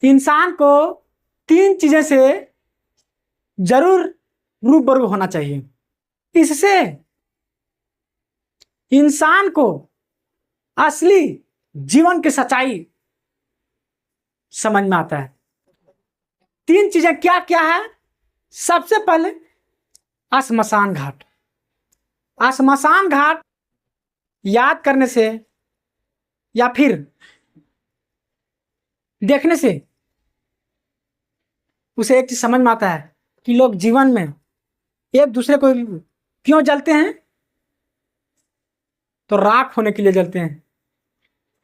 इंसान को तीन चीजें से जरूर रूबरू होना चाहिए। इससे इंसान को असली जीवन की सच्चाई समझ में आता है। तीन चीजें क्या क्या है? सबसे पहले श्मशान घाट। श्मशान घाट याद करने से या फिर देखने से उसे एक चीज समझ में आता है कि लोग जीवन में एक दूसरे को क्यों जलते हैं, तो राख होने के लिए जलते हैं।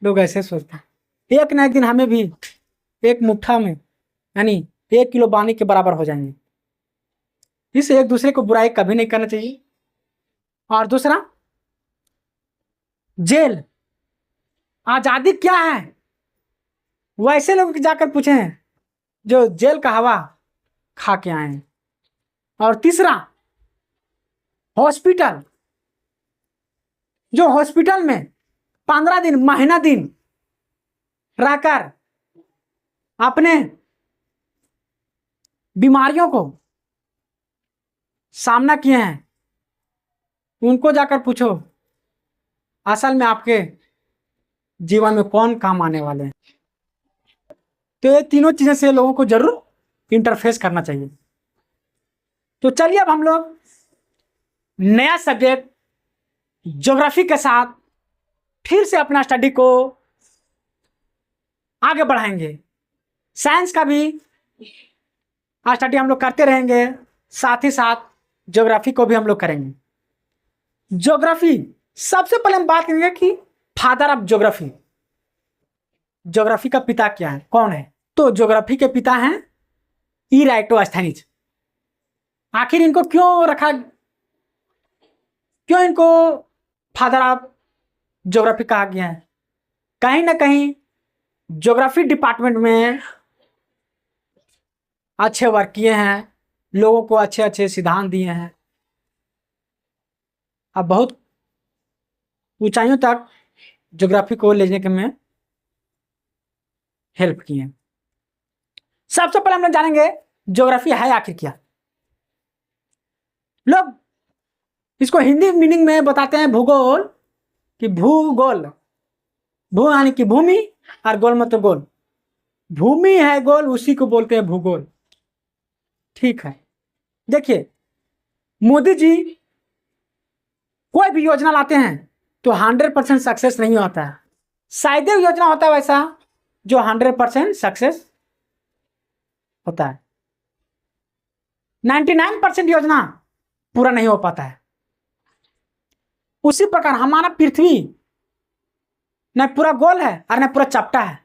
लोग ऐसे सोचते हैं एक ना एक दिन हमें भी एक मुट्ठा में यानी 1 किलो पानी के बराबर हो जाएंगे। इससे एक दूसरे को बुराई कभी नहीं करना चाहिए। और दूसरा, जेल आजादी क्या है वैसे लोग जाकर पूछे जो जेल का हवा खा के आए हैं। और तीसरा, हॉस्पिटल, जो हॉस्पिटल में 15 दिन महीना दिन रहकर अपने बीमारियों को सामना किए हैं, उनको जाकर पूछो असल में आपके जीवन में कौन काम आने वाले हैं। तो ये तीनों चीजें से लोगों को जरूर इंटरफेस करना चाहिए। तो चलिए अब हम लोग नया सब्जेक्ट ज्योग्राफी के साथ फिर से अपना स्टडी को आगे बढ़ाएंगे। साइंस का भी स्टडी हम लोग करते रहेंगे, साथ ही साथ ज्योग्राफी को भी हम लोग करेंगे। ज्योग्राफी, सबसे पहले हम बात करेंगे कि फादर ऑफ ज्योग्राफी, ज्योग्राफी का पिता क्या है, कौन है? तो ज्योग्राफी के पिता हैं इराटोस्थेनीज। आखिर इनको क्यों रखा, क्यों इनको फादर ऑफ ज्योग्राफी कहा गया है? कहीं ना कहीं ज्योग्राफी डिपार्टमेंट में अच्छे वर्क किए हैं, लोगों को अच्छे अच्छे सिद्धांत दिए हैं, अब बहुत ऊंचाइयों तक ज्योग्राफी को ले जाने में हेल्प किए। सबसे पहले हम लोग जानेंगे ज्योग्राफी है आखिर क्या। लोग इसको हिंदी मीनिंग में बताते हैं भूगोल, कि भूगोल, भू यानी कि भूमि और गोल मतलब गोल, भूमि है गोल, उसी को बोलते हैं भूगोल। ठीक है, देखिए मोदी जी कोई भी योजना लाते हैं तो 100% सक्सेस नहीं होता है। शायद योजना होता है वैसा जो 100% सक्सेस होता है। 99% योजना पूरा नहीं हो पाता है। उसी प्रकार हमारा पृथ्वी न पूरा गोल है और न पूरा चपटा है,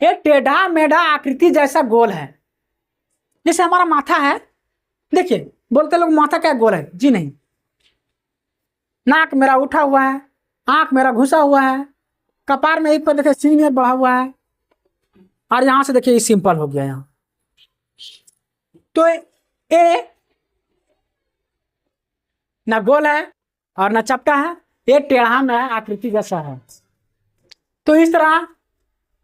एक टेढ़ा मेढ़ा आकृति जैसा गोल है। जैसे हमारा माथा है, देखिए बोलते लोग माथा क्या गोल है, जी नहीं। नाक मेरा उठा हुआ है, आंख मेरा घुसा हुआ है, कपार में एक पर देखिए सींग में बढ़ा हुआ है, और यहां से देखिए ये सिंपल हो गया यहां। तो ये न गोल है और न चपटा है, ये टेढ़ा में आकृति जैसा है। तो इस तरह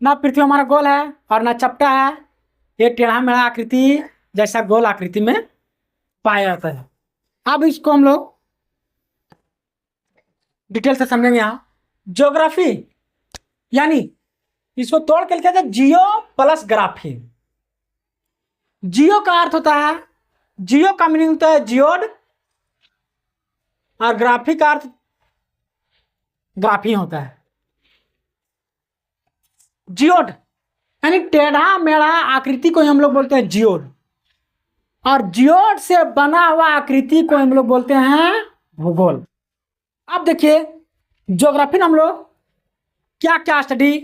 न पृथ्वी हमारा गोल है और न चपटा है, ये टेढ़ा मेढ़ा आकृति जैसा गोल आकृति में पाया जाता है। अब इसको हम लोग डिटेल से समझेंगे। यहाँ ज्योग्राफी यानी इसको तोड़ के लिखा जाए जियो प्लस ग्राफी। जियो का अर्थ होता है, जियो का मीनिंग होता है जियोड, और ग्राफी का अर्थ ग्राफी होता है। जियोड यानी टेढ़ा मेढ़ा आकृति को हम लोग बोलते हैं जियोड, और जियोड से बना हुआ आकृति को हम लोग बोलते हैं भूगोल। अब देखिए ज्योग्राफी में हम लोग क्या क्या स्टडी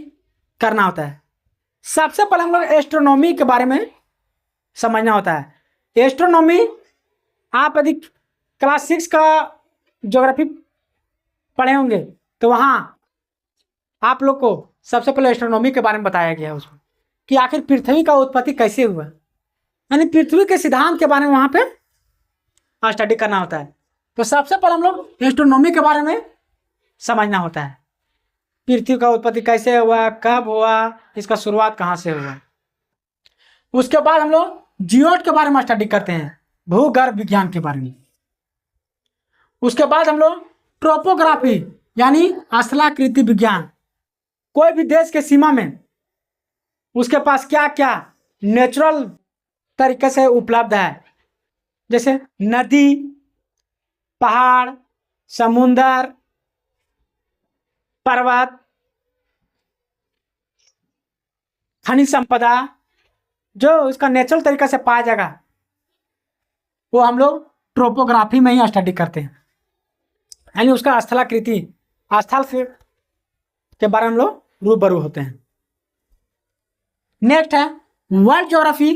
करना होता है। सबसे पहले हम लोग एस्ट्रोनॉमी के बारे में समझना होता है। एस्ट्रोनॉमी, आप यदि क्लास 6 का ज्योग्राफी पढ़े होंगे तो वहाँ आप लोग को सबसे पहले एस्ट्रोनॉमी के बारे में बताया गया है, उसमें कि आखिर पृथ्वी का उत्पत्ति कैसे हुआ, यानी पृथ्वी के सिद्धांत के बारे में वहाँ पे स्टडी करना होता है। तो सबसे पहले हम लोग एस्ट्रोनॉमी के बारे में समझना होता है। पृथ्वी का उत्पत्ति कैसे हुआ, कब हुआ, इसका शुरुआत कहाँ से हुआ। उसके बाद हम लोग जियोट के बारे में स्टडी करते हैं, भूगर्भ विज्ञान के बारे में। उसके बाद हम लोग ट्रोपोग्राफी यानी स्थलाकृति विज्ञान, कोई भी देश के सीमा में उसके पास क्या क्या नेचुरल तरीके से उपलब्ध है, जैसे नदी, पहाड़, समुंदर, पर्वत, खनिज संपदा, जो उसका नेचुरल तरीके से पाया जाएगा वो हम लोग ट्रोपोग्राफी में ही स्टडी करते हैं, यानी उसका स्थलाकृति, स्थल से के बारे में हम लोग रूबरू होते हैं। नेक्स्ट है वर्ल्ड ज्योग्राफी।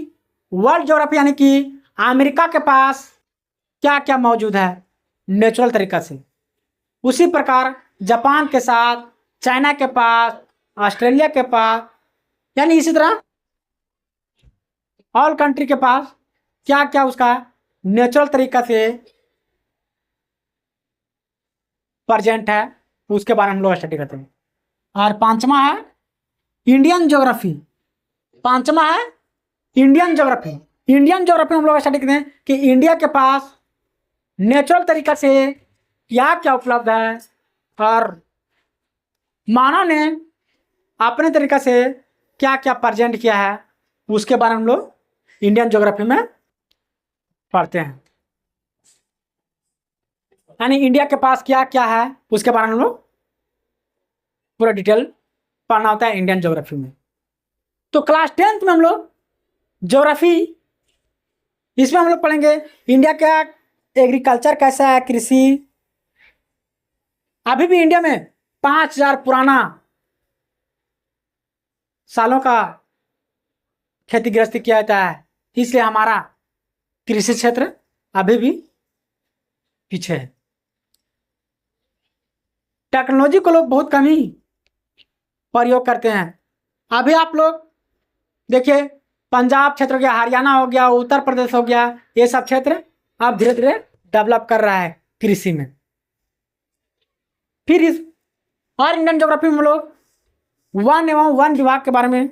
वर्ल्ड ज्योग्राफी यानी कि अमेरिका के पास क्या क्या मौजूद है नेचुरल तरीका से, उसी प्रकार जापान के साथ, चाइना के पास, ऑस्ट्रेलिया के पास, यानी इसी तरह ऑल कंट्री के पास क्या क्या उसका नेचुरल तरीका से प्रेजेंट है, उसके बारे में हम लोग स्टडी करते हैं। और पांचवा है इंडियन ज्योग्राफी। पांचवा है इंडियन ज्योग्राफी। इंडियन ज्योग्राफी हम लोग स्टडी करते हैं कि इंडिया के पास नेचुरल तरीका से क्या क्या उपलब्ध है और मानव ने अपने तरीका से क्या क्या प्रेजेंट किया है, उसके बारे में हम लोग इंडियन ज्योग्राफी में पढ़ते हैं। यानी इंडिया के पास क्या क्या है उसके बारे में हम लोग पूरा डिटेल पढ़ना होता है इंडियन ज्योग्राफी में। तो क्लास 10th में हम लोग ज्योग्राफी, इसमें हम लोग पढ़ेंगे इंडिया का एग्रीकल्चर कैसा है, कृषि। अभी भी इंडिया में 5000 पुराना सालों का खेती गृहस्थी किया जाता है, इसलिए हमारा कृषि क्षेत्र अभी भी पीछे है। टेक्नोलॉजी को लोग बहुत कम ही प्रयोग करते हैं। अभी आप लोग देखिए पंजाब क्षेत्र हो गया, हरियाणा हो गया, उत्तर प्रदेश हो गया, ये सब क्षेत्र अब धीरे धीरे डेवलप कर रहा है कृषि में। फिर इस और इंडियन ज्योग्राफी में हम लोग वन एवं वन विभाग के बारे में,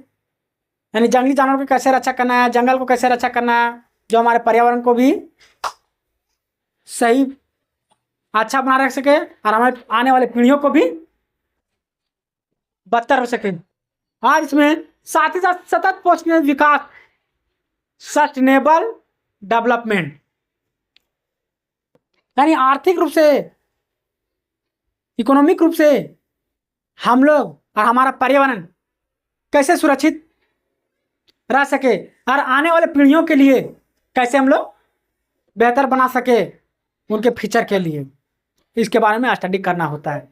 यानी जंगली जानवरों को कैसे रक्षा करना है, जंगल को कैसे रक्षा करना है, जो हमारे पर्यावरण को भी सही अच्छा बना रख सके और हमारे आने वाले पीढ़ियों को भी बदतर हो सके। और इसमें साथ ही साथ सतत पहुंचने विकास, सस्टेनेबल डेवलपमेंट, यानी आर्थिक रूप से, इकोनॉमिक रूप से हम लोग और हमारा पर्यावरण कैसे सुरक्षित रह सके और आने वाले पीढ़ियों के लिए कैसे हम लोग बेहतर बना सके उनके फ्यूचर के लिए, इसके बारे में स्टडी करना होता है।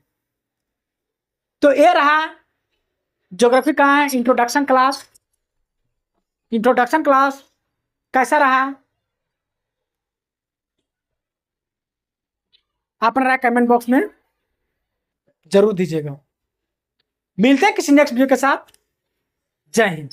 तो ये रहा ज्योग्राफी का इंट्रोडक्शन क्लास। इंट्रोडक्शन क्लास कैसा रहा अपना राय कमेंट बॉक्स में जरूर दीजिएगा। मिलते हैं किसी नेक्स्ट वीडियो के साथ। जय हिंद।